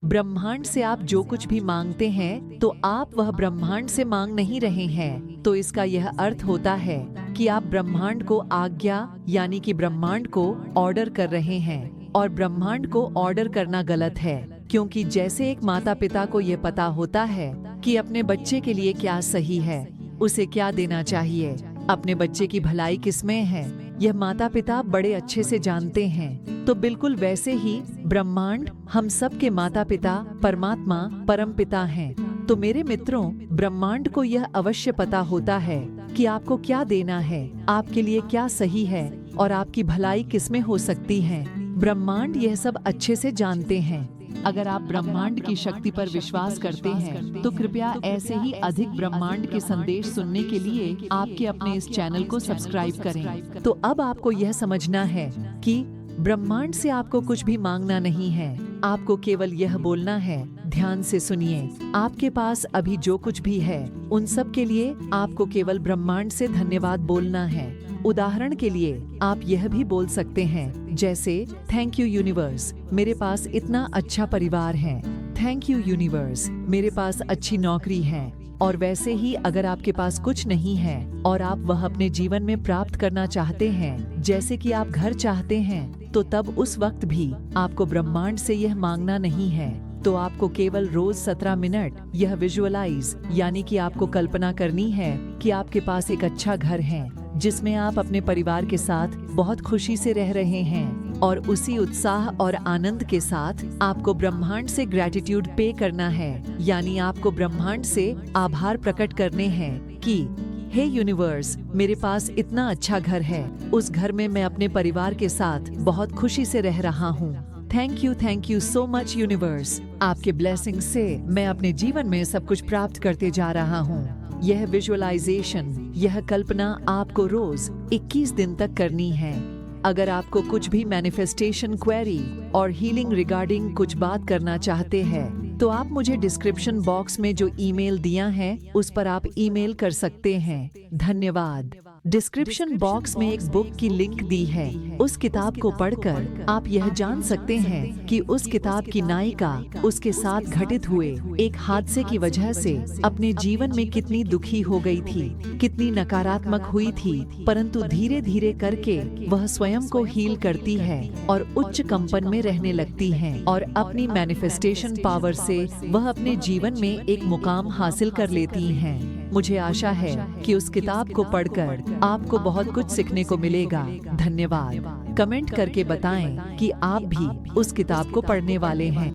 ब्रह्मांड से आप जो कुछ भी मांगते हैं तो आप वह ब्रह्मांड से मांग नहीं रहे हैं। तो इसका यह अर्थ होता है कि आप ब्रह्मांड को आज्ञा यानी कि ब्रह्मांड को ऑर्डर कर रहे हैं। और ब्रह्मांड को ऑर्डर करना गलत है, क्योंकि जैसे एक माता पिता को यह पता होता है कि अपने बच्चे के लिए क्या सही है, उसे क्या देना चाहिए, अपने बच्चे की भलाई किसमें है, यह माता पिता बड़े अच्छे से जानते हैं। तो बिल्कुल वैसे ही ब्रह्मांड हम सब के माता पिता परमात्मा परम पिता हैं। तो मेरे मित्रों, ब्रह्मांड को यह अवश्य पता होता है कि आपको क्या देना है, आपके लिए क्या सही है और आपकी भलाई किसमें हो सकती है। ब्रह्मांड यह सब अच्छे से जानते हैं। अगर आप ब्रह्मांड की शक्ति पर विश्वास करते हैं तो कृपया ऐसे ही अधिक ब्रह्मांड के संदेश सुनने के लिए आपके अपने इस चैनल को सब्सक्राइब करें। तो अब आपको यह समझना है कि ब्रह्मांड से आपको कुछ भी मांगना नहीं है, आपको केवल यह बोलना है। ध्यान से सुनिए, आपके पास अभी जो कुछ भी है उन सब के लिए आपको केवल ब्रह्मांड से धन्यवाद बोलना है। उदाहरण के लिए आप यह भी बोल सकते हैं, जैसे थैंक यू यूनिवर्स, मेरे पास इतना अच्छा परिवार है। थैंक यू यूनिवर्स, मेरे पास अच्छी नौकरी है। और वैसे ही अगर आपके पास कुछ नहीं है और आप वह अपने जीवन में प्राप्त करना चाहते हैं, जैसे कि आप घर चाहते हैं, तो तब उस वक्त भी आपको ब्रह्मांड से यह मांगना नहीं है। तो आपको केवल रोज 17 मिनट यह विजुअलाइज यानी कि आपको कल्पना करनी है कि आपके पास एक अच्छा घर है जिसमें आप अपने परिवार के साथ बहुत खुशी से रह रहे हैं। और उसी उत्साह और आनंद के साथ आपको ब्रह्मांड से ग्रैटिट्यूड पे करना है, यानी आपको ब्रह्मांड से आभार प्रकट करने हैं कि हे यूनिवर्स, मेरे पास इतना अच्छा घर है, उस घर में मैं अपने परिवार के साथ बहुत खुशी से रह रहा हूँ। Thank you so much universe, आपके ब्लेसिंग से मैं अपने जीवन में सब कुछ प्राप्त करते जा रहा हूँ। यह विजुअलाइजेशन, यह कल्पना आपको रोज 21 दिन तक करनी है। अगर आपको कुछ भी मैनिफेस्टेशन क्वेरी और हीलिंग रिगार्डिंग कुछ बात करना चाहते हैं तो आप मुझे डिस्क्रिप्शन बॉक्स में जो ईमेल दिया है उस पर आप ईमेल कर सकते हैं। धन्यवाद। डिस्क्रिप्शन बॉक्स में एक बुक की लिंक दी है, उस किताब को पढ़कर आप यह जान सकते हैं कि उस किताब की नायिका उसके साथ घटित हुए एक हादसे की वजह से अपने जीवन में कितनी दुखी हो गई थी, कितनी नकारात्मक हुई थी, परंतु धीरे धीरे करके वह स्वयं को हील करती है और उच्च कंपन में रहने लगती है और अपनी मैनिफेस्टेशन पावर से वह अपने जीवन में एक मुकाम हासिल कर लेती हैं। मुझे आशा है कि उस किताब को पढ़कर आपको बहुत कुछ सीखने को मिलेगा। धन्यवाद। कमेंट करके बताएं कि आप भी उस किताब को पढ़ने वाले हैं।